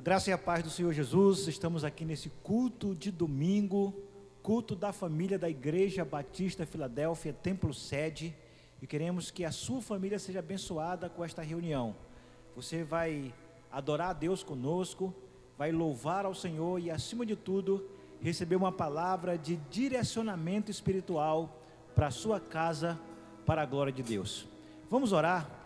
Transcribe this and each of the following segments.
Graça e a paz do Senhor Jesus. Estamos aqui nesse culto de domingo, culto da família da Igreja Batista Filadélfia, Templo Sede, e queremos que a sua família seja abençoada com esta reunião. Você vai adorar a Deus conosco, vai louvar ao Senhor e, acima de tudo, receber uma palavra de direcionamento espiritual para a sua casa, para a glória de Deus. Vamos orar.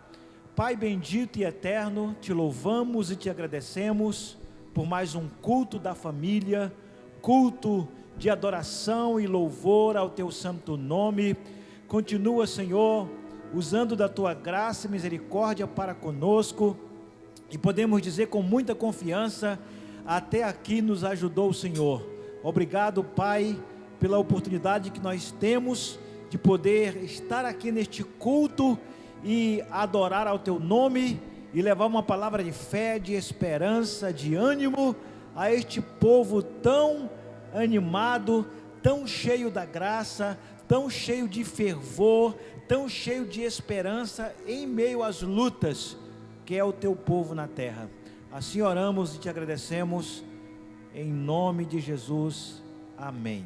Pai bendito e eterno, te louvamos e te agradecemos por mais um culto da família, culto de adoração e louvor ao teu santo nome. Continua, Senhor, usando da tua graça e misericórdia para conosco, e podemos dizer com muita confiança: até aqui nos ajudou o Senhor. Obrigado, Pai, pela oportunidade que nós temos de poder estar aqui neste culto e adorar ao teu nome e levar uma palavra de fé, de esperança, de ânimo a este povo tão animado, tão cheio da graça, tão cheio de fervor, tão cheio de esperança em meio às lutas que é o teu povo na terra. Assim oramos e te agradecemos em nome de Jesus, amém.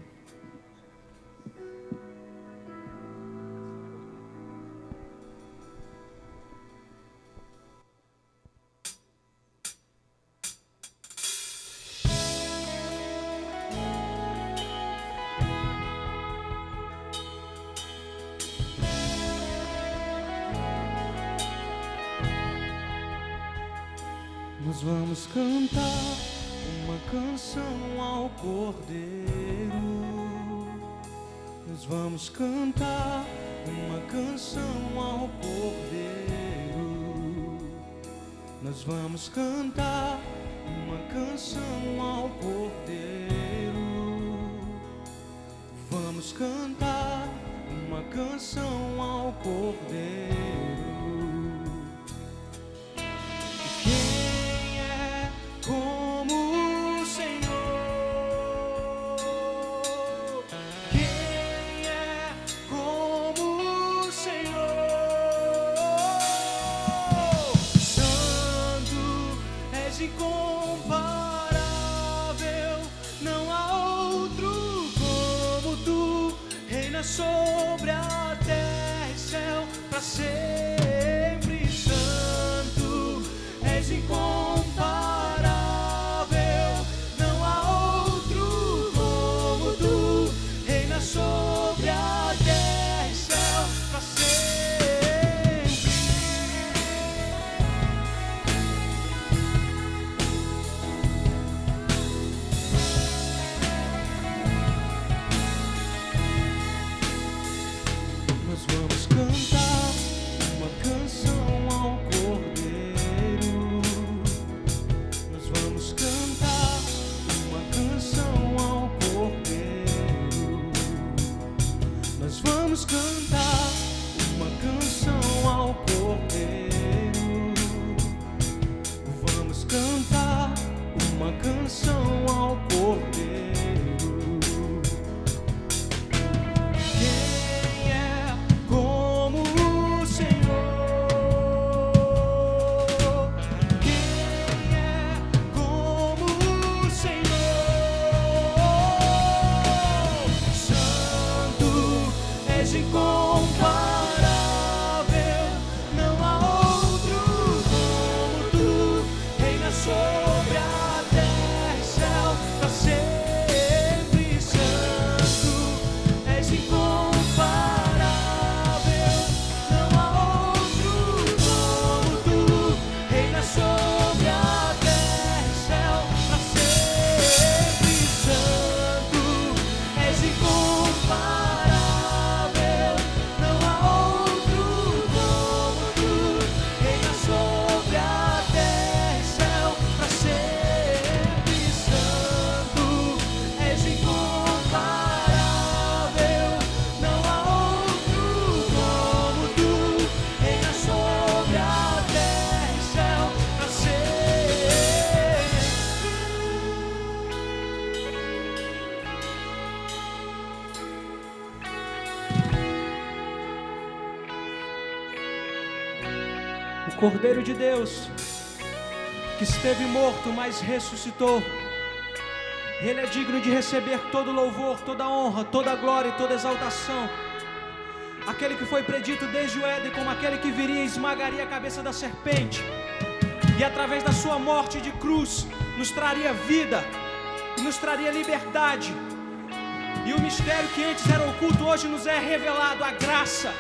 Nós vamos cantar uma canção ao Cordeiro. Nós vamos cantar uma canção ao Cordeiro. Nós vamos cantar uma canção ao Cordeiro. Vamos cantar uma canção ao Cordeiro. Como o Senhor, quem é como o Senhor? Santo, és incomparável, não há outro como tu, reina sobre a terra e céu para sempre. Santo, és incomparável, sobre a terra e céu para sempre. Nós vamos cantar uma canção ao Cordeiro. Nós vamos cantar uma canção ao Cordeiro. Nós vamos cantar uma canção ao Cordeiro. Vamos cantar uma canção ao Cordeiro. Quem é como o Senhor? Quem é como o Senhor? Santo, és incomparável, não há outro como tu, reina sobre a terra e céu para sempre. Santo, és incomparável, não há outro como tu, reina sobre a terra e céu para sempre. Santo, és incomparável, não há outro como tu, reina sobre a terra e céu para sempre. Santo, és incomparável, não há outro como tu, reina sobre a terra e céu para O Cordeiro de Deus, que esteve morto, mas ressuscitou. Ele é digno de receber todo louvor, toda honra, toda glória e toda exaltação. Aquele que foi predito desde o Éden como aquele que viria e esmagaria a cabeça da serpente, e através da sua morte de cruz nos traria vida e nos traria liberdade. E o mistério que antes era oculto hoje nos é revelado, a graça.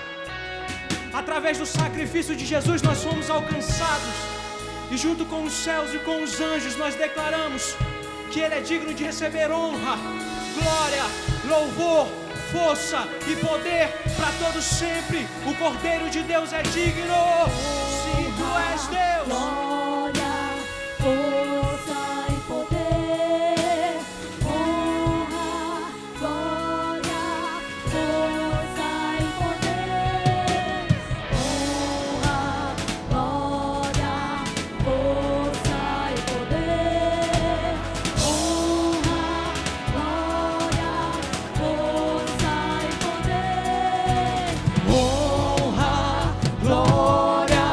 Através do sacrifício de Jesus nós fomos alcançados, e junto com os céus e com os anjos nós declaramos que Ele é digno de receber honra, glória, louvor, força e poder para todos sempre. O Cordeiro de Deus é digno. Sim, Tu és Deus. Glória, força e poder, honra, glória, força e poder, honra, glória, força e poder, honra, glória, força e poder, Honra, glória,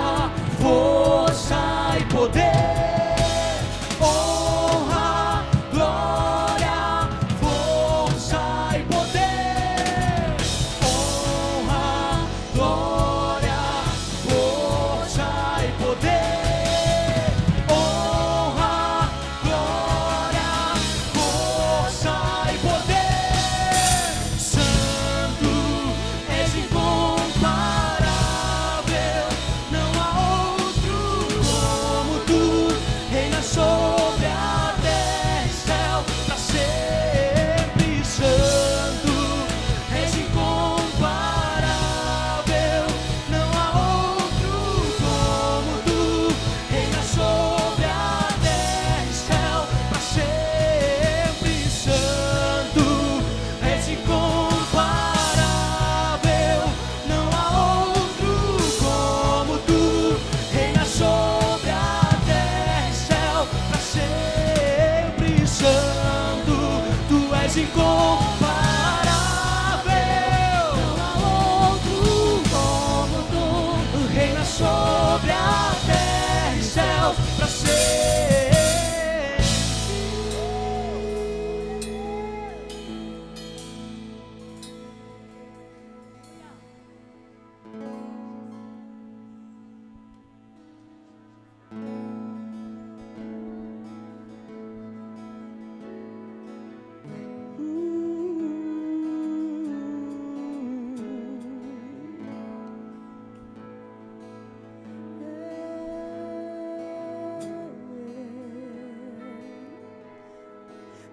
força e poder. Honra, glória, força e poder. Honra, glória, força e poder. Honra, glória, força e poder. Santo és incomparável, não há outro como Tu. Reina sobre a terra e céu para sempre. Santo és incomparável, não há outro como Tu. Reina sobre a terra e céu para sempre. Santo és incomparável, não há outro como Tu. Reina sobre a terra e céu para sempre. Santo, Tu és incomparável. não há outro como Tu. Reina sobre a terra e céu para sempre.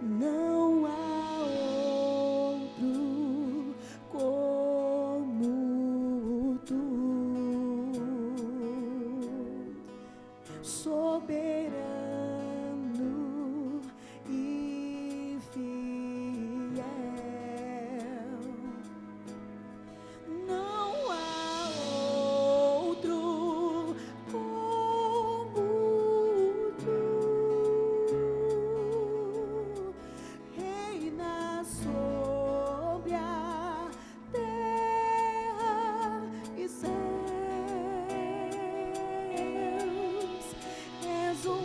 Não há outro como Tu, soberano e fiel. Não há outro como Tu. Reina sobre a terra e céus, és o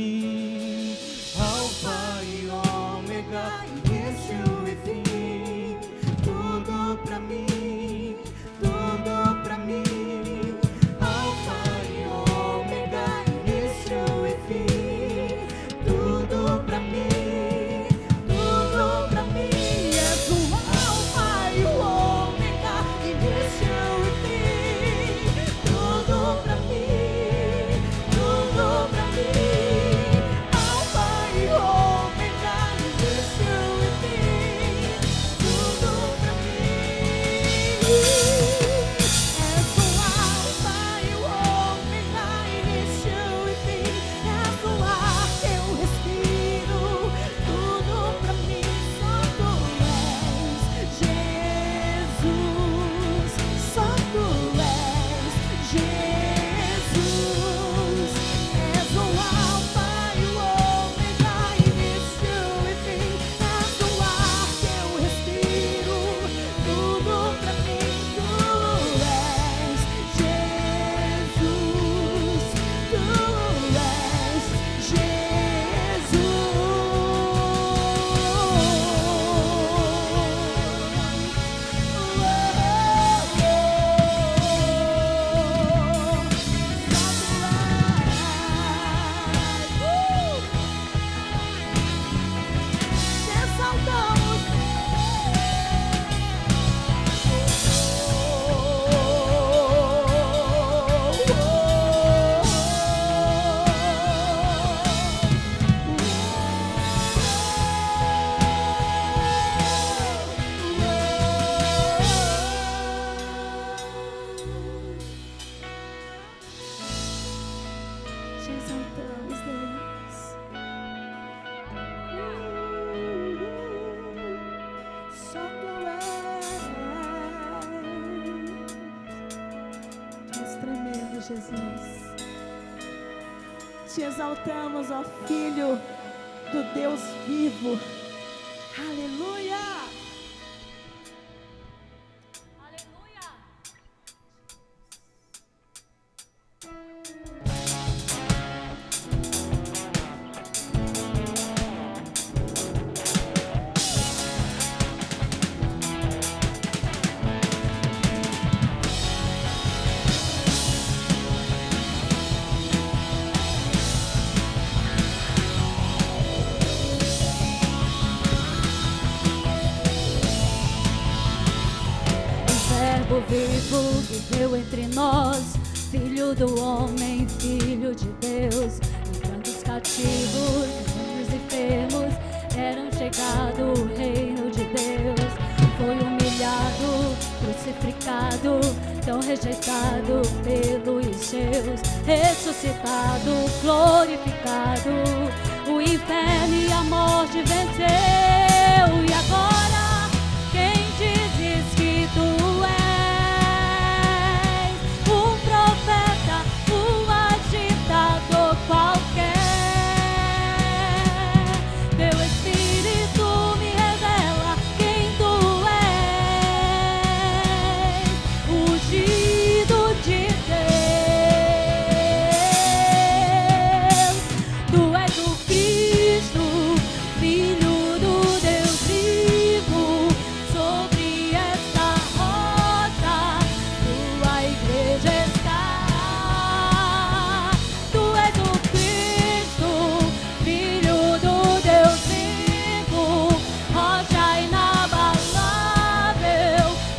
mim. Alfa e ômega, início e fim. Tudo pra mim, tudo pra mim. Alfa e ômega, início e fim. Tudo pra mim, tudo pra mim. És o alfa e o ômega, início e fim. Tudo pra mim, tudo pra mim. Alfa e ômega, início e fim. Tudo pra mim. És o alfa e o ômega, início e fim. És o ar que eu respiro. Tudo pra mim, só tu és Jesus. Só tu és Jesus. És o alfa e o ômega, início e fim. És o ar que eu respiro. Tudo pra mim, tu és Jesus. Tu te exaltamos, Deus. Só tu és tremendo, Jesus. Te exaltamos, ó Filho do Deus vivo. Aleluia! Verbo vivo viveu entre nós, Filho do homem, Filho de Deus. Livrando os cativos, os enfermos, eram chegado o reino de Deus. Foi humilhado, crucificado, tão rejeitado pelos seus. Ressuscitado, glorificado, o inferno e a morte venceu. E agora, quem dizes que tu és? Um profeta, um agitador qualquer. Teu Espírito me revela quem tu és, ungido de Deus. Tu és o Cristo, Filho do Deus vivo. Sobre esta rocha tua igreja estará. Tu és o Cristo, Filho do Deus vivo, rocha inabalável,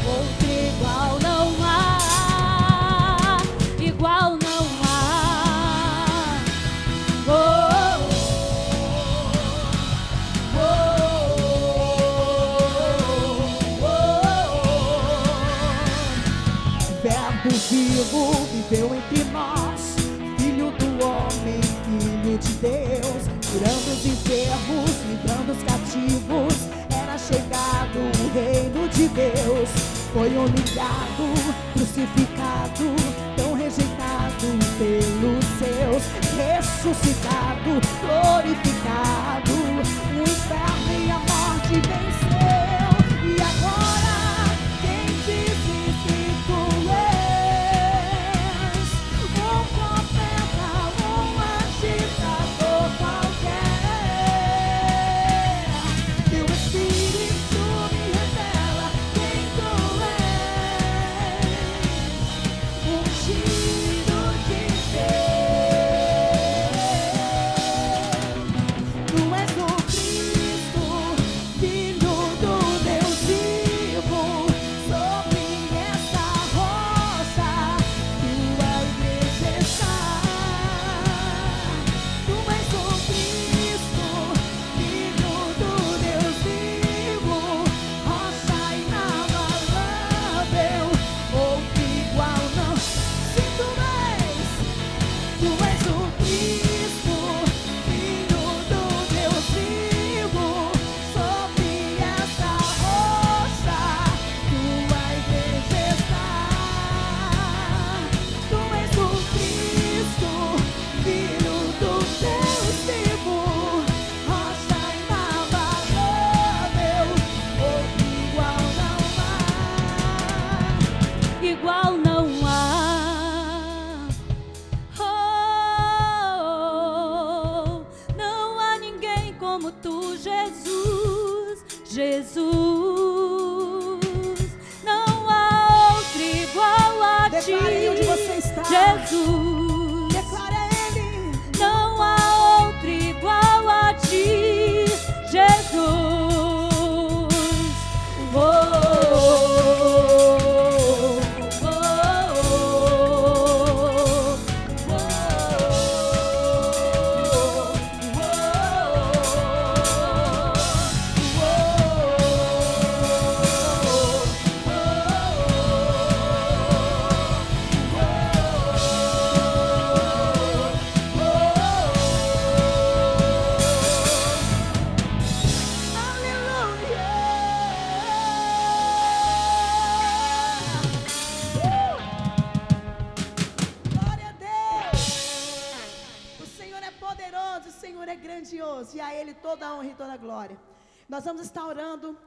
outro igual não há, igual não há. Oh, oh, oh, Verbo vivo viveu entre nós, Filho do homem, Filho de Deus. Curando os enfermos, livrando os cativos, era chegado o reino de Deus. Foi humilhado, crucificado, tão rejeitado pelos seus. Ressuscitado, glorificado, o inferno e a morte venceu. E agora, quem dizes que tu és? Um profeta, um agitador como tu, Jesus, Jesus. Não há outro igual a ti, Declare onde você está. Jesus. Declare a Ele. Não há outro igual a ti, Jesus. Glória a Deus. O Senhor é poderoso, o Senhor é grandioso, e a Ele toda a honra e toda a glória. Nós vamos estar orando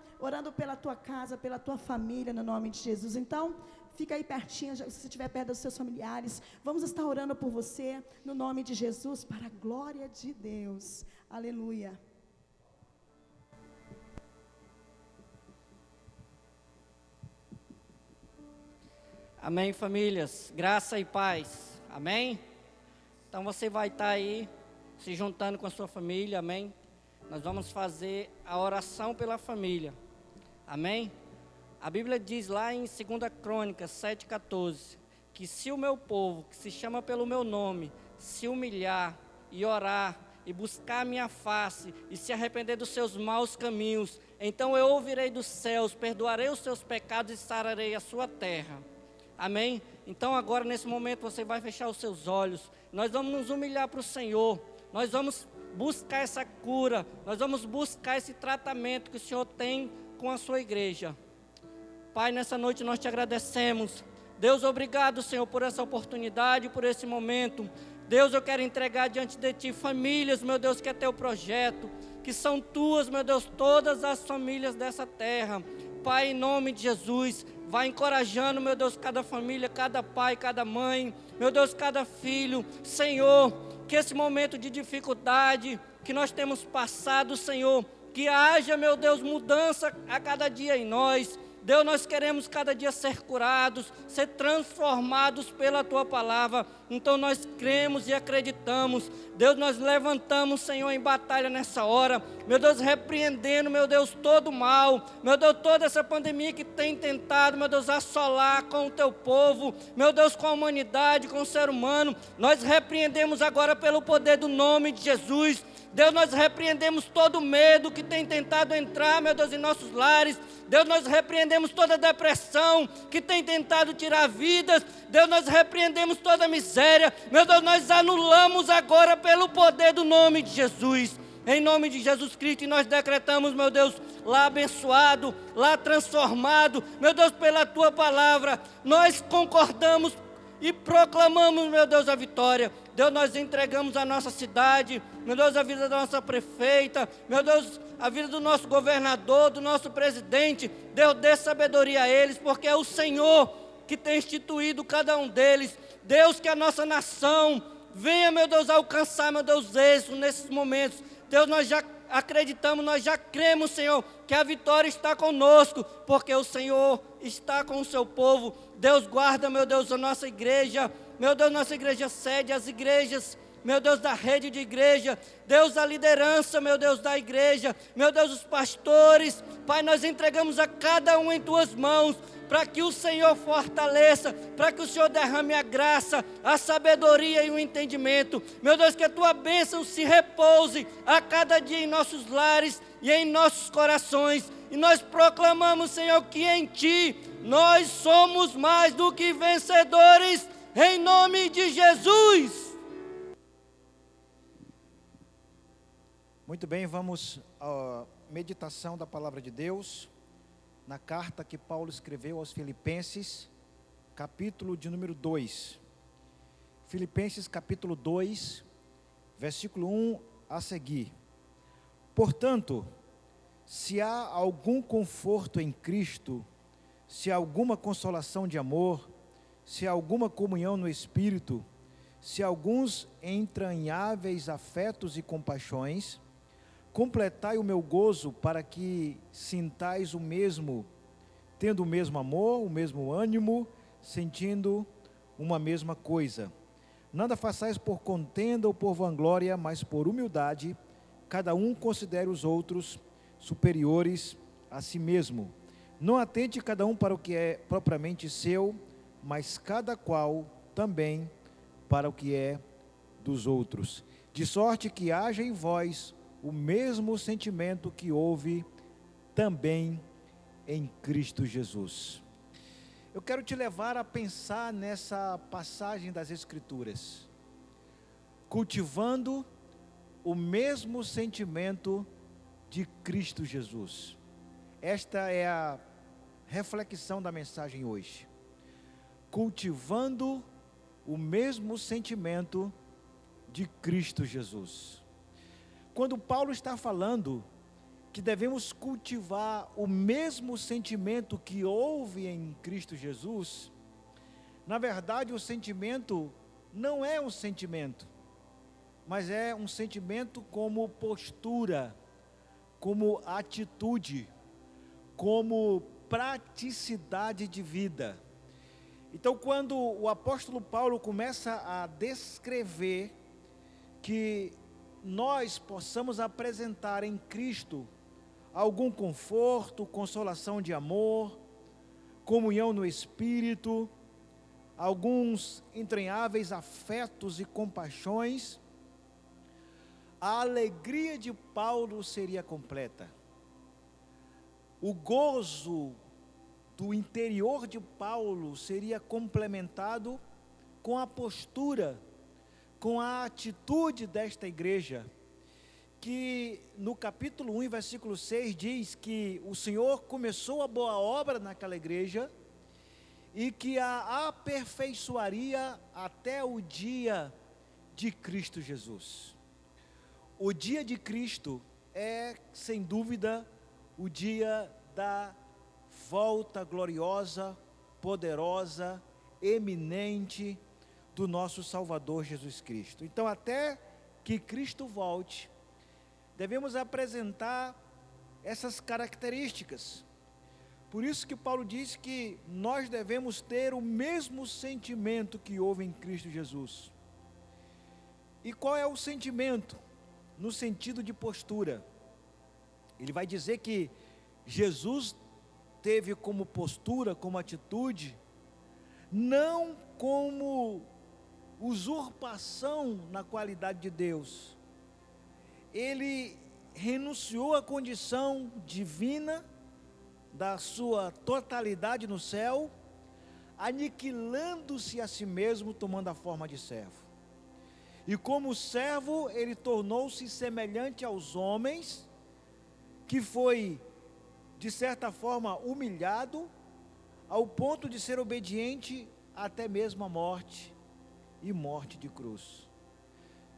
pela tua casa, pela tua família, no nome de Jesus. Então, fica aí pertinho, se você estiver perto dos seus familiares. Vamos estar orando por você, no nome de Jesus, para a glória de Deus. Aleluia. Amém, famílias, graça e paz, amém? Então você vai estar aí, se juntando com a sua família, amém? Nós vamos fazer a oração pela família, amém? A Bíblia diz lá em 2 Crônicas 7,14, que se o meu povo, que se chama pelo meu nome, se humilhar e orar, e buscar a minha face, e se arrepender dos seus maus caminhos, então eu ouvirei dos céus, perdoarei os seus pecados e sararei a sua terra. Amém? Então agora nesse momento você vai fechar os seus olhos. Nós vamos nos humilhar para o Senhor. Nós vamos buscar essa cura. Nós vamos buscar esse tratamento que o Senhor tem com a sua igreja. Pai, nessa noite nós te agradecemos. Deus, obrigado, Senhor, por essa oportunidade, por esse momento. Deus, eu quero entregar diante de Ti famílias, meu Deus, que é Teu projeto, que são Tuas, meu Deus, todas as famílias dessa terra. Pai, em nome de Jesus, vai encorajando, meu Deus, cada família, cada pai, cada mãe, meu Deus, cada filho. Senhor, que esse momento de dificuldade que nós temos passado, Senhor, que haja, meu Deus, mudança a cada dia em nós. Deus, nós queremos cada dia ser curados, ser transformados pela Tua palavra. Então nós cremos e acreditamos. Deus, nós levantamos, Senhor, em batalha nessa hora. Meu Deus, repreendendo, meu Deus, todo o mal. Meu Deus, toda essa pandemia que tem tentado, meu Deus, assolar com o Teu povo. Meu Deus, com a humanidade, com o ser humano. Nós repreendemos agora pelo poder do nome de Jesus. Deus, nós repreendemos todo medo que tem tentado entrar, meu Deus, em nossos lares. Deus, nós repreendemos toda depressão que tem tentado tirar vidas. Deus, nós repreendemos toda miséria. Meu Deus, nós anulamos agora pelo poder do nome de Jesus. Em nome de Jesus Cristo, e nós decretamos, meu Deus, lá abençoado, lá transformado, meu Deus, pela Tua palavra. Nós concordamos e proclamamos, meu Deus, a vitória. Deus, nós entregamos a nossa cidade, meu Deus, a vida da nossa prefeita, meu Deus, a vida do nosso governador, do nosso presidente. Deus, dê sabedoria a eles, porque é o Senhor que tem instituído cada um deles. Deus, que a nossa nação venha, meu Deus, alcançar, meu Deus, êxito nesses momentos. Deus, nós já acreditamos, nós já cremos, Senhor, que a vitória está conosco, porque o Senhor está com o seu povo. Deus, guarda, meu Deus, a nossa igreja, meu Deus, nossa igreja sede, as igrejas, meu Deus, da rede de igreja. Deus, a liderança, meu Deus, da igreja, meu Deus, os pastores. Pai, nós entregamos a cada um em Tuas mãos, para que o Senhor fortaleça, para que o Senhor derrame a graça, a sabedoria e o entendimento. Meu Deus, que a Tua bênção se repouse a cada dia em nossos lares e em nossos corações. E nós proclamamos, Senhor, que em Ti nós somos mais do que vencedores, em nome de Jesus. Muito bem, vamos à meditação da palavra de Deus, na carta que Paulo escreveu aos Filipenses, capítulo de número 2. Filipenses capítulo 2, versículo 1 a seguir. Portanto, se há algum conforto em Cristo, se há alguma consolação de amor, se há alguma comunhão no Espírito, se há alguns entranháveis afetos e compaixões, completai o meu gozo para que sintais o mesmo, tendo o mesmo amor, o mesmo ânimo, sentindo uma mesma coisa. Nada façais por contenda ou por vanglória, mas por humildade, cada um considere os outros superiores a si mesmo. Não atente cada um para o que é propriamente seu, mas cada qual também para o que é dos outros. De sorte que haja em vós o mesmo sentimento que houve também em Cristo Jesus. Eu quero te levar a pensar nessa passagem das Escrituras, cultivando o mesmo sentimento de Cristo Jesus. Esta é a reflexão da mensagem hoje. Cultivando o mesmo sentimento de Cristo Jesus. Quando Paulo está falando que devemos cultivar o mesmo sentimento que houve em Cristo Jesus, na verdade o sentimento não é um sentimento, mas é um sentimento como postura, como atitude, como praticidade de vida. Então, quando o apóstolo Paulo começa a descrever que nós possamos apresentar em Cristo algum conforto, consolação de amor, comunhão no Espírito, alguns entranháveis afetos e compaixões, a alegria de Paulo seria completa. O gozo do interior de Paulo seria complementado com a postura, com a atitude desta igreja, que no capítulo 1, versículo 6, diz que o Senhor começou a boa obra naquela igreja e que a aperfeiçoaria até o dia de Cristo Jesus. O dia de Cristo é, sem dúvida, o dia da volta gloriosa, poderosa, eminente do nosso Salvador Jesus Cristo. Então, até que Cristo volte, devemos apresentar essas características. Por isso que Paulo diz que nós devemos ter o mesmo sentimento que houve em Cristo Jesus. E qual é o sentimento? No sentido de postura. Ele vai dizer que Jesus teve como postura, como atitude, não como usurpação na qualidade de Deus. Ele renunciou à condição divina da sua totalidade no céu, aniquilando-se a si mesmo, tomando a forma de servo. E como servo, ele tornou-se semelhante aos homens, que foi, de certa forma, humilhado, ao ponto de ser obediente até mesmo à morte, e morte de cruz.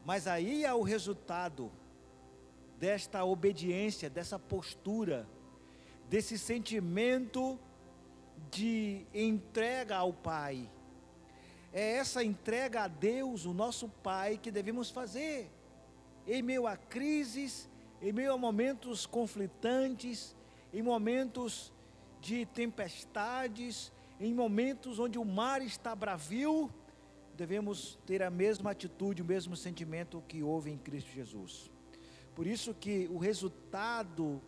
Mas aí é o resultado desta obediência, dessa postura, desse sentimento de entrega ao Pai. É essa entrega a Deus, o nosso Pai, que devemos fazer, em meio a crises, em meio a momentos conflitantes, em momentos de tempestades, em momentos onde o mar está bravio, devemos ter a mesma atitude, o mesmo sentimento que houve em Cristo Jesus. Por isso que o resultado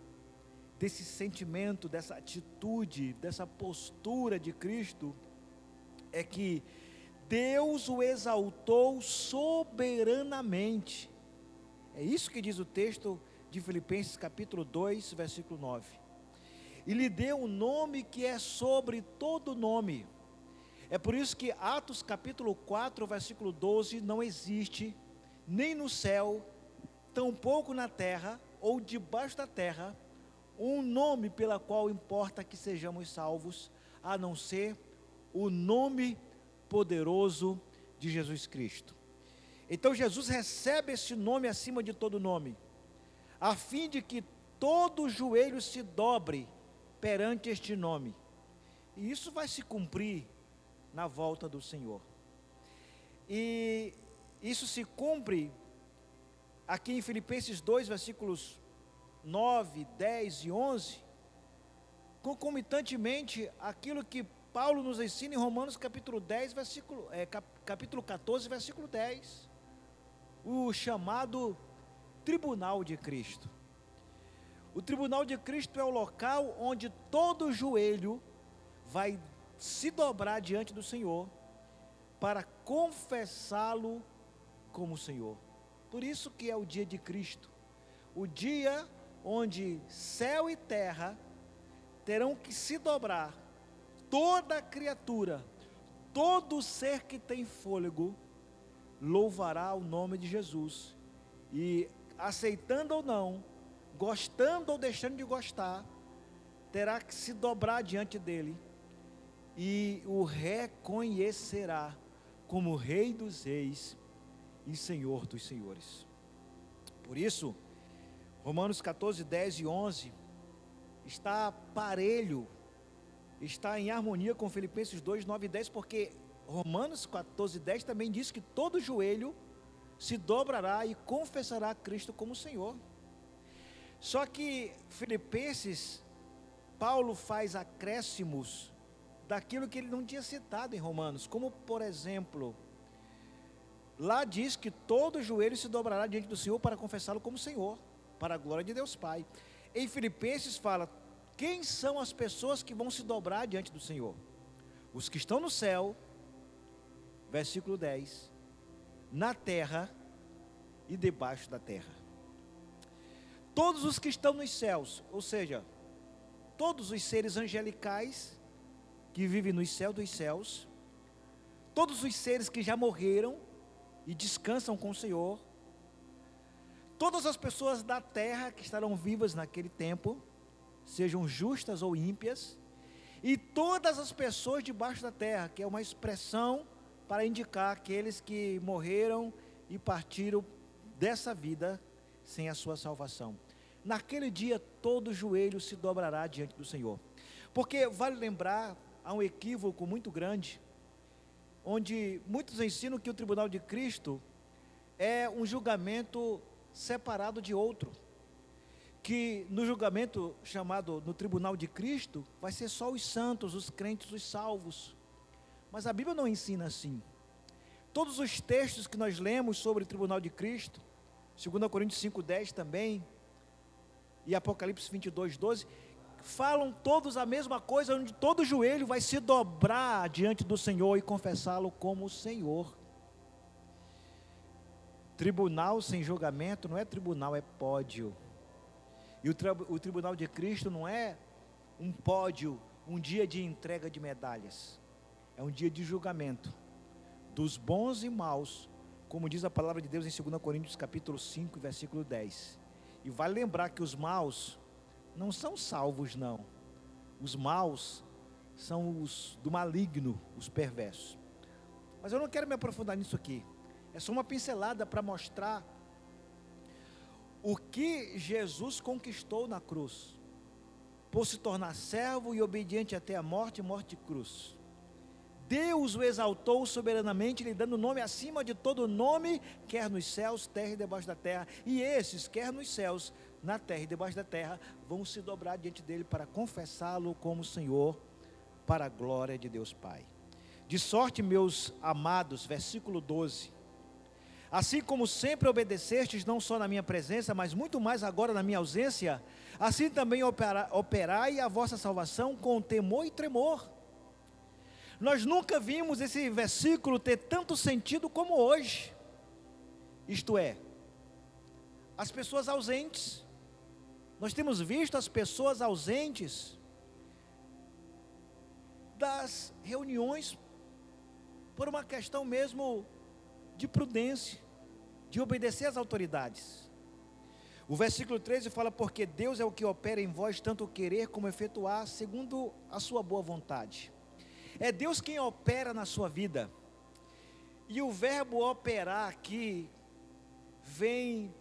desse sentimento, dessa atitude, dessa postura de Cristo, é que Deus o exaltou soberanamente. É isso que diz o texto de Filipenses capítulo 2, versículo 9. E lhe deu um nome que é sobre todo nome. É por isso que Atos capítulo 4, versículo 12, não existe, nem no céu, tampouco na terra, ou debaixo da terra, um nome pela qual importa que sejamos salvos, a não ser o nome poderoso de Jesus Cristo. Então Jesus recebe esse nome acima de todo nome, a fim de que todo joelho se dobre perante este nome. E isso vai se cumprir na volta do Senhor. E isso se cumpre aqui em Filipenses 2, versículos 9, 10 e 11, concomitantemente aquilo que Paulo nos ensina em Romanos capítulo 10, capítulo 14, versículo 10, o chamado tribunal de Cristo. O tribunal de Cristo é o local onde todo joelho vai se dobrar diante do Senhor para confessá-lo como Senhor. Por isso que é o dia de Cristo, o dia onde céu e terra terão que se dobrar, toda criatura, todo ser que tem fôlego, louvará o nome de Jesus, e aceitando ou não, gostando ou deixando de gostar, terá que se dobrar diante dele, e o reconhecerá como Rei dos Reis e Senhor dos Senhores. Por isso, Romanos 14, 10 e 11, está parelho, está em harmonia com Filipenses 2, 9 e 10, porque Romanos 14, 10 também diz que todo joelho se dobrará e confessará Cristo como Senhor. Só que Filipenses, Paulo faz acréscimos daquilo que ele não tinha citado em Romanos, como por exemplo, lá diz que todo joelho se dobrará diante do Senhor para confessá-lo como Senhor, para a glória de Deus Pai. Em Filipenses fala, quem são as pessoas que vão se dobrar diante do Senhor? Os que estão no céu, versículo 10, na terra e debaixo da terra. Todos os que estão nos céus, ou seja, todos os seres angelicais que vivem nos céus dos céus, todos os seres que já morreram e descansam com o Senhor, todas as pessoas da terra que estarão vivas naquele tempo, sejam justas ou ímpias, e todas as pessoas debaixo da terra, que é uma expressão para indicar aqueles que morreram e partiram dessa vida sem a sua salvação. Naquele dia todo joelho se dobrará diante do Senhor, porque vale lembrar, há um equívoco muito grande, onde muitos ensinam que o tribunal de Cristo é um julgamento separado de outro, que no julgamento chamado no tribunal de Cristo, vai ser só os santos, os crentes, os salvos, mas a Bíblia não ensina assim. Todos os textos que nós lemos sobre o tribunal de Cristo, 2 Coríntios 5:10 também, e Apocalipse 22:12, falam todos a mesma coisa, onde todo joelho vai se dobrar diante do Senhor e confessá-lo como Senhor. Tribunal sem julgamento não é tribunal, é pódio. E o tribunal de Cristo não é um pódio, um dia de entrega de medalhas, é um dia de julgamento dos bons e maus, como diz a palavra de Deus em 2 Coríntios capítulo 5, versículo 10. E vale lembrar que os maus não são salvos, não. Os maus são os do maligno, os perversos. Mas eu não quero me aprofundar nisso aqui. É só uma pincelada para mostrar o que Jesus conquistou na cruz, por se tornar servo e obediente até a morte, morte de cruz. Deus o exaltou soberanamente, lhe dando nome acima de todo nome, quer nos céus, terra e debaixo da terra. E esses, quer nos céus, na terra e debaixo da terra, vão se dobrar diante dele para confessá-lo como Senhor, para a glória de Deus Pai. De sorte, meus amados, versículo 12, assim como sempre obedecestes, não só na minha presença, mas muito mais agora na minha ausência, assim também operai a vossa salvação com temor e tremor. Nós nunca vimos esse versículo ter tanto sentido como hoje. Isto é, as pessoas ausentes. Nós temos visto as pessoas ausentes das reuniões por uma questão mesmo de prudência, de obedecer às autoridades. O versículo 13 fala, porque Deus é o que opera em vós tanto querer como efetuar segundo a sua boa vontade. É Deus quem opera na sua vida. E o verbo operar aqui vem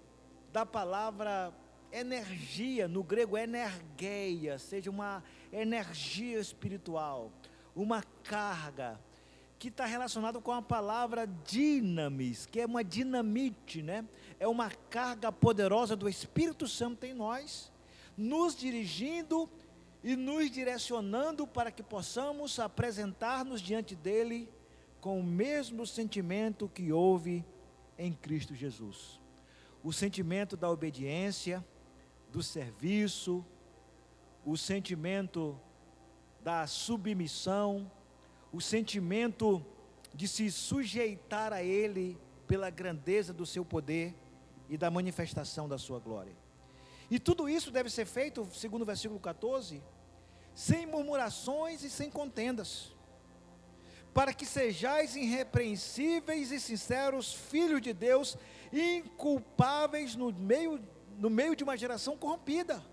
da palavra energia, no grego energeia, seja uma energia espiritual, uma carga, que está relacionado com a palavra dinamis, que é uma dinamite, né? É uma carga poderosa do Espírito Santo em nós, nos dirigindo e nos direcionando para que possamos apresentar-nos diante dele com o mesmo sentimento que houve em Cristo Jesus. O sentimento da obediência, do serviço, o sentimento da submissão, o sentimento de se sujeitar a ele pela grandeza do seu poder e da manifestação da sua glória. E tudo isso deve ser feito, segundo o versículo 14, sem murmurações e sem contendas, para que sejais irrepreensíveis e sinceros, filhos de Deus, inculpáveis no meio de uma geração corrompida.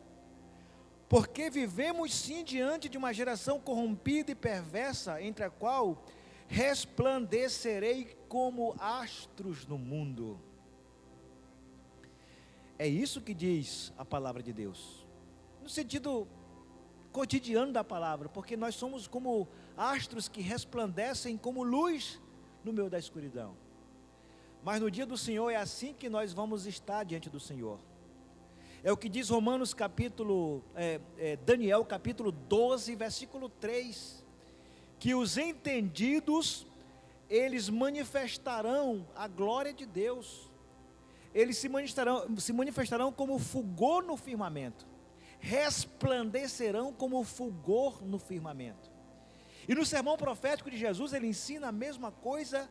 Porque vivemos sim diante de uma geração corrompida e perversa, entre a qual resplandecerei como astros no mundo. É isso que diz a palavra de Deus, no sentido cotidiano da palavra, porque nós somos como astros que resplandecem como luz no meio da escuridão. Mas no dia do Senhor é assim que nós vamos estar diante do Senhor. É o que diz Daniel capítulo 12, versículo 3, que os entendidos, eles manifestarão a glória de Deus, eles se manifestarão como fulgor no firmamento, resplandecerão como fulgor no firmamento. E no sermão profético de Jesus, ele ensina a mesma coisa,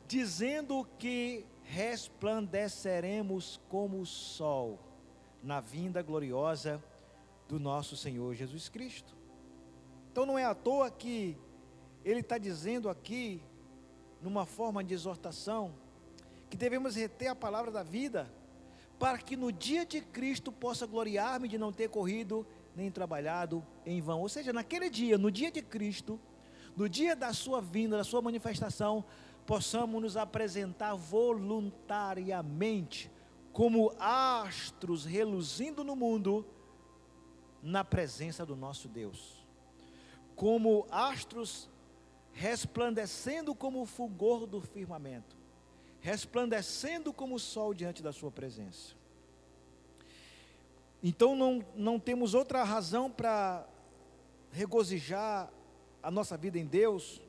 dizendo que resplandeceremos como o sol, na vinda gloriosa do nosso Senhor Jesus Cristo. Então não é à toa que ele está dizendo aqui, numa forma de exortação, que devemos reter a palavra da vida, para que no dia de Cristo possa gloriar-me de não ter corrido nem trabalhado em vão. Ou seja, naquele dia, no dia de Cristo, no dia da sua vinda, da sua manifestação, possamos nos apresentar voluntariamente, como astros reluzindo no mundo, na presença do nosso Deus, como astros resplandecendo como o fulgor do firmamento, resplandecendo como o sol diante da sua presença. Então não temos outra razão para regozijar a nossa vida em Deus,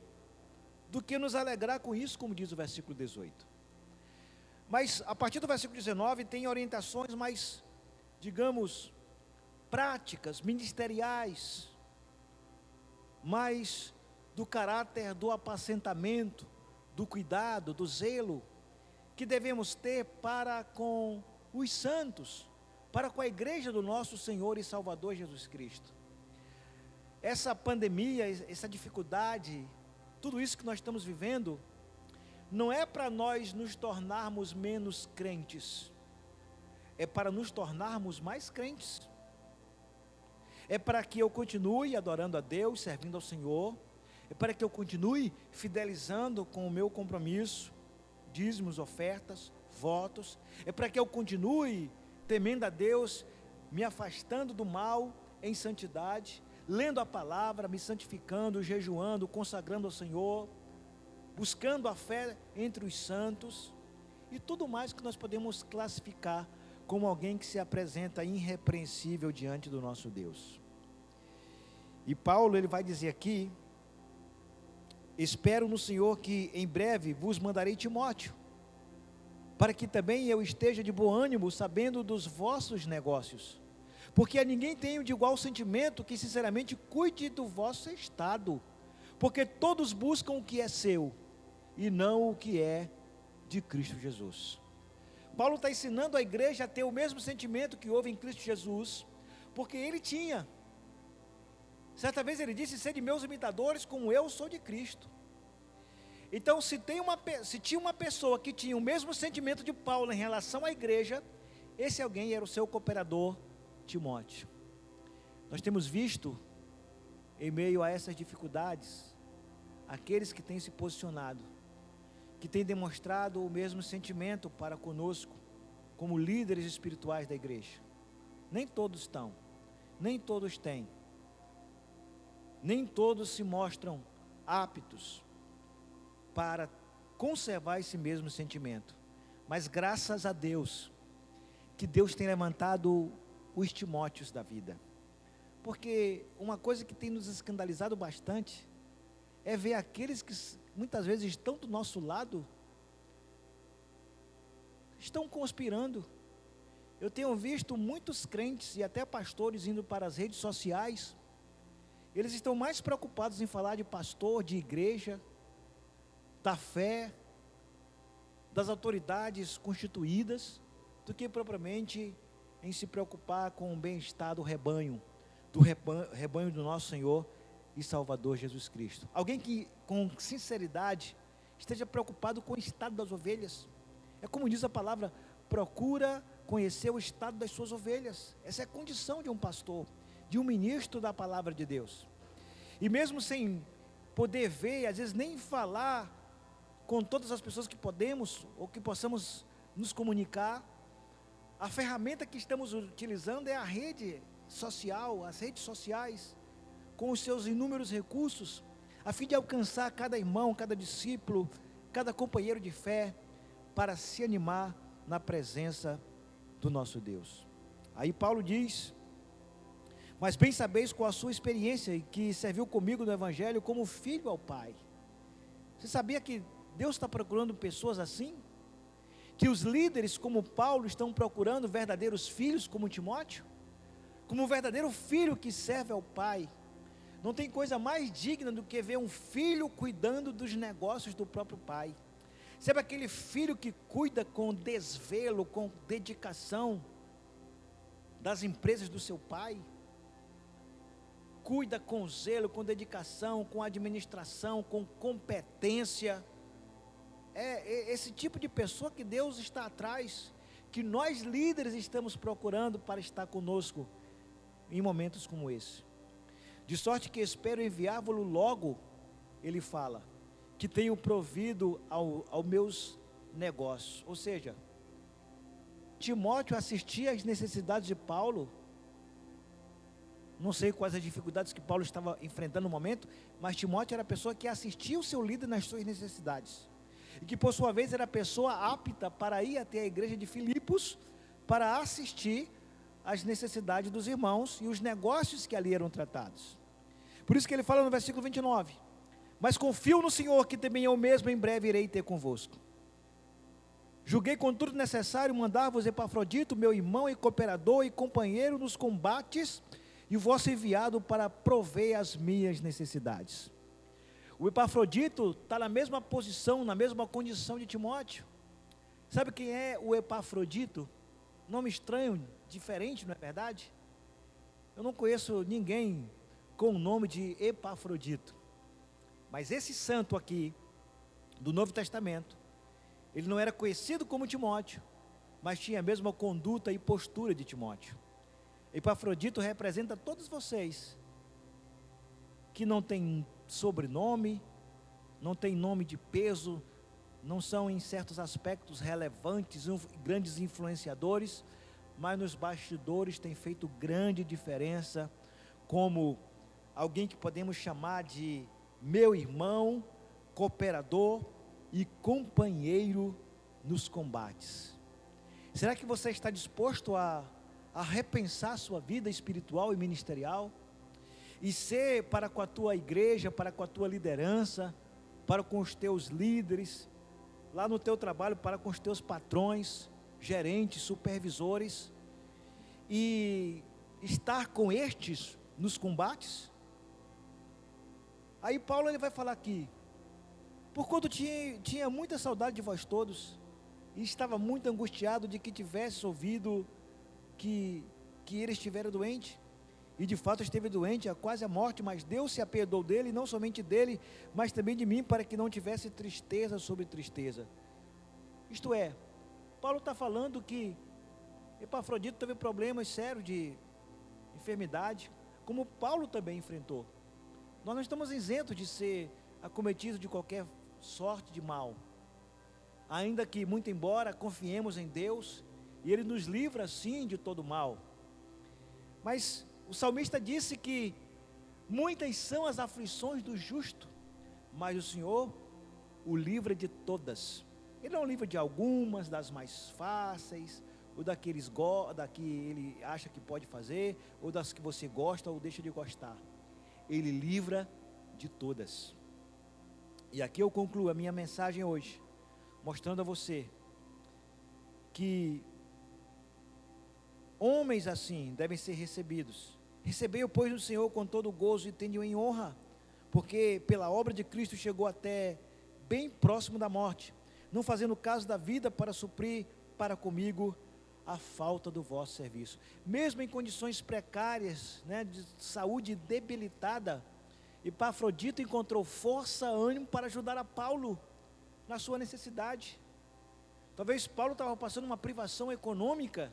do que nos alegrar com isso, como diz o versículo 18. Mas a partir do versículo 19 tem orientações mais, digamos, práticas, ministeriais, mais do caráter do apacentamento, do cuidado, do zelo, que devemos ter para com os santos, para com a igreja do nosso Senhor e Salvador Jesus Cristo. Essa pandemia, essa dificuldade, tudo isso que nós estamos vivendo, não é para nós nos tornarmos menos crentes, é para nos tornarmos mais crentes. É para que eu continue adorando a Deus, servindo ao Senhor, é para que eu continue fidelizando com o meu compromisso, dízimos, ofertas, votos, é para que eu continue temendo a Deus, me afastando do mal em santidade, lendo a palavra, me santificando, jejuando, consagrando ao Senhor, buscando a fé entre os santos, e tudo mais que nós podemos classificar como alguém que se apresenta irrepreensível diante do nosso Deus. E Paulo, ele vai dizer aqui: espero no Senhor que em breve vos mandarei Timóteo, para que também eu esteja de bom ânimo, sabendo dos vossos negócios, porque a ninguém tenho de igual sentimento que sinceramente cuide do vosso estado, porque todos buscam o que é seu, e não o que é de Cristo Jesus. Paulo está ensinando a igreja a ter o mesmo sentimento que houve em Cristo Jesus, porque ele tinha. Certa vez ele disse: sede meus imitadores, como eu sou de Cristo. Então, se tinha uma pessoa que tinha o mesmo sentimento de Paulo em relação à igreja, esse alguém era o seu cooperador, Timóteo. Nós temos visto, em meio a essas dificuldades, aqueles que têm se posicionado, que têm demonstrado o mesmo sentimento para conosco, como líderes espirituais da igreja. Nem todos estão, nem todos têm, nem todos se mostram aptos para conservar esse mesmo sentimento. Mas graças a Deus, que Deus tem levantado os Timóteos da vida. Porque uma coisa que tem nos escandalizado bastante é ver aqueles que muitas vezes estão do nosso lado, estão conspirando. Eu tenho visto muitos crentes e até pastores indo para as redes sociais. Eles estão mais preocupados em falar de pastor, de igreja, da fé, das autoridades constituídas, do que propriamente em se preocupar com o bem-estar do rebanho do nosso Senhor e Salvador Jesus Cristo. Alguém que com sinceridade esteja preocupado com o estado das ovelhas. É como diz a palavra, procura conhecer o estado das suas ovelhas. Essa é a condição de um pastor, de um ministro da palavra de Deus. E mesmo sem poder ver, às vezes nem falar com todas as pessoas que podemos ou que possamos nos comunicar, a ferramenta que estamos utilizando é a rede social, as redes sociais, com os seus inúmeros recursos, a fim de alcançar cada irmão, cada discípulo, cada companheiro de fé, para se animar na presença do nosso Deus. Aí Paulo diz: mas bem sabeis qual a sua experiência, e que serviu comigo no Evangelho como filho ao Pai. Você sabia que Deus está procurando pessoas assim? Que os líderes como Paulo estão procurando verdadeiros filhos como Timóteo? Como um verdadeiro filho que serve ao Pai. Não tem coisa mais digna do que ver um filho cuidando dos negócios do próprio pai. Sabe aquele filho que cuida com desvelo, com dedicação das empresas do seu pai? Cuida com zelo, com dedicação, com administração, com competência. É esse tipo de pessoa que Deus está atrás, que nós líderes estamos procurando para estar conosco em momentos como esse. De sorte que espero enviar-vos logo, ele fala, que tenho provido aos meus negócios. Ou seja, Timóteo assistia às necessidades de Paulo. Não sei quais as dificuldades que Paulo estava enfrentando no momento, mas Timóteo era a pessoa que assistia o seu líder nas suas necessidades. E que por sua vez era a pessoa apta para ir até a igreja de Filipos, para assistir às necessidades dos irmãos e os negócios que ali eram tratados. Por isso que ele fala no versículo 29, mas confio no Senhor, que também eu mesmo em breve irei ter convosco. Julguei contudo necessário mandar-vos Epafrodito, meu irmão e cooperador e companheiro nos combates, e o vosso enviado para prover as minhas necessidades. O Epafrodito está na mesma posição, na mesma condição de Timóteo. Sabe quem é o Epafrodito? Nome estranho, diferente, não é verdade? Eu não conheço ninguém com o nome de Epafrodito. Mas esse santo aqui, do Novo Testamento, ele não era conhecido como Timóteo, mas tinha a mesma conduta e postura de Timóteo. Epafrodito representa todos vocês que não têm sobrenome, não têm nome de peso, não são em certos aspectos relevantes, grandes influenciadores, mas nos bastidores tem feito grande diferença, como alguém que podemos chamar de meu irmão, cooperador e companheiro nos combates. Será que você está disposto a repensar sua vida espiritual e ministerial? E ser para com a tua igreja, para com a tua liderança, para com os teus líderes, lá no teu trabalho, para com os teus patrões, gerentes, supervisores, e estar com estes nos combates? Aí Paulo ele vai falar aqui, porquanto tinha muita saudade de vós todos, e estava muito angustiado de que tivesse ouvido que ele estivera doente, e de fato esteve doente, quase a morte, mas Deus se apiedou dele, não somente dele, mas também de mim, para que não tivesse tristeza sobre tristeza. Isto é, Paulo está falando que Epafrodito teve problemas sérios de enfermidade, como Paulo também enfrentou. Nós não estamos isentos de ser acometidos de qualquer sorte de mal, ainda que, muito embora, confiemos em Deus, e Ele nos livra sim de todo mal. Mas o salmista disse que muitas são as aflições do justo, mas o Senhor o livra de todas. Ele não livra de algumas, das mais fáceis, ou da que ele acha que pode fazer, ou das que você gosta ou deixa de gostar. Ele livra de todas. E aqui eu concluo a minha mensagem hoje, mostrando a você que homens assim devem ser recebidos. Recebei-o, pois, do Senhor com todo gozo e tende-o em honra, porque pela obra de Cristo chegou até bem próximo da morte, não fazendo caso da vida para suprir para comigo a falta do vosso serviço. Mesmo em condições precárias, de saúde debilitada, Epafrodito encontrou força, ânimo para ajudar a Paulo na sua necessidade. Talvez Paulo estava passando uma privação econômica,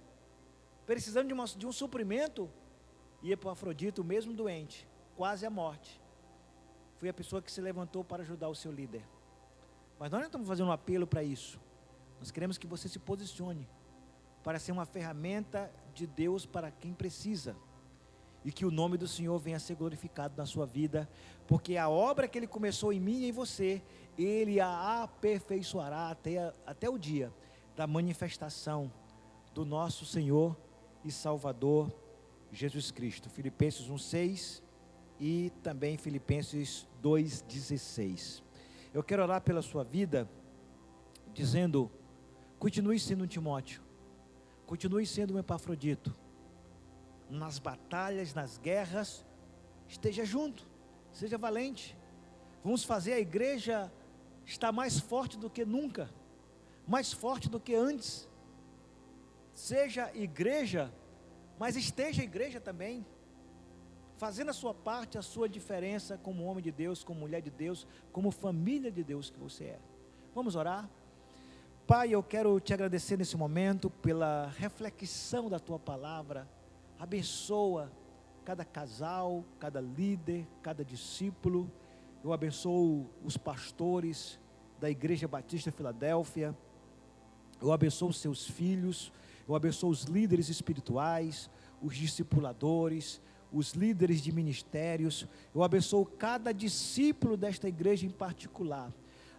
precisando de um suprimento, e Epafrodito, mesmo doente, quase à morte, foi a pessoa que se levantou para ajudar o seu líder. Mas nós não estamos fazendo um apelo para isso. Nós queremos que você se posicione para ser uma ferramenta de Deus para quem precisa, e que o nome do Senhor venha a ser glorificado na sua vida, porque a obra que Ele começou em mim e em você, Ele a aperfeiçoará até o dia da manifestação do nosso Senhor e Salvador Jesus Cristo. Filipenses 1:6 e também Filipenses 2:16. Eu quero orar pela sua vida, dizendo: continue sendo um Timóteo, continue sendo um Epafrodito, nas batalhas, nas guerras, esteja junto, seja valente. Vamos fazer a igreja estar mais forte do que nunca, mais forte do que antes. Seja igreja, mas esteja igreja também, fazendo a sua parte, a sua diferença como homem de Deus, como mulher de Deus, como família de Deus que você é. Vamos orar? Pai, eu quero te agradecer nesse momento pela reflexão da tua palavra. Abençoa cada casal, cada líder, cada discípulo. Eu abençoo os pastores da Igreja Batista Filadélfia. Eu abençoo os seus filhos. Eu abençoo os líderes espirituais, os discipuladores, os líderes de ministérios. Eu abençoo cada discípulo desta igreja em particular,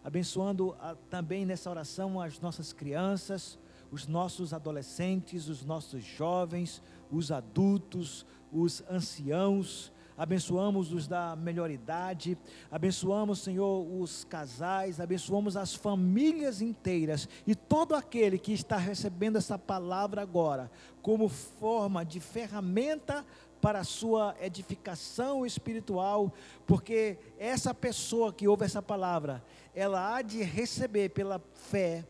abençoando também nessa oração as nossas crianças, os nossos adolescentes, os nossos jovens, os adultos, os anciãos. Abençoamos os da melhor idade, abençoamos, Senhor, os casais, abençoamos as famílias inteiras e todo aquele que está recebendo essa palavra agora, como forma de ferramenta para a sua edificação espiritual, porque essa pessoa que ouve essa palavra, ela há de receber pela fé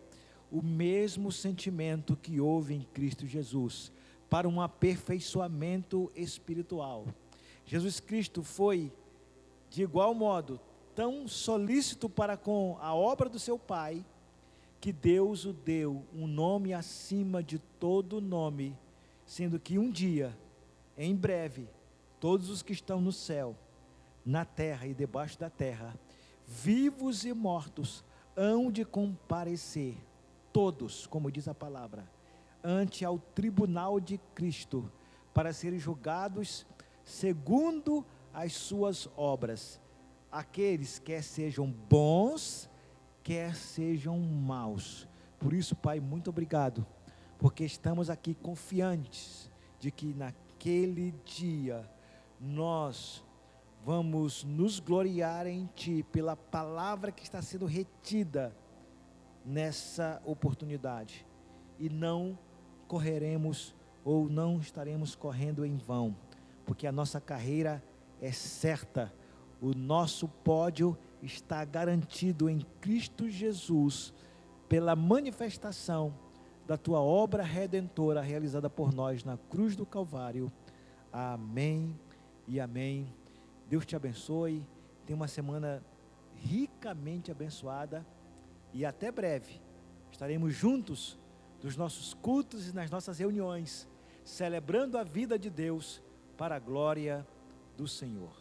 o mesmo sentimento que houve em Cristo Jesus, para um aperfeiçoamento espiritual. Jesus Cristo foi, de igual modo, tão solícito para com a obra do seu Pai, que Deus o deu um nome acima de todo nome, sendo que um dia, em breve, todos os que estão no céu, na terra e debaixo da terra, vivos e mortos, hão de comparecer, todos, como diz a palavra, ante ao tribunal de Cristo, para serem julgados segundo as suas obras, aqueles quer sejam bons, quer sejam maus. Por isso, Pai, muito obrigado, porque estamos aqui confiantes de que naquele dia nós vamos nos gloriar em Ti, pela palavra que está sendo retida nessa oportunidade, e não correremos ou não estaremos correndo em vão, porque a nossa carreira é certa, o nosso pódio está garantido em Cristo Jesus, pela manifestação da Tua obra redentora realizada por nós na cruz do Calvário. Amém e amém. Deus te abençoe, tenha uma semana ricamente abençoada e até breve. Estaremos juntos nos nossos cultos e nas nossas reuniões, celebrando a vida de Deus para a glória do Senhor.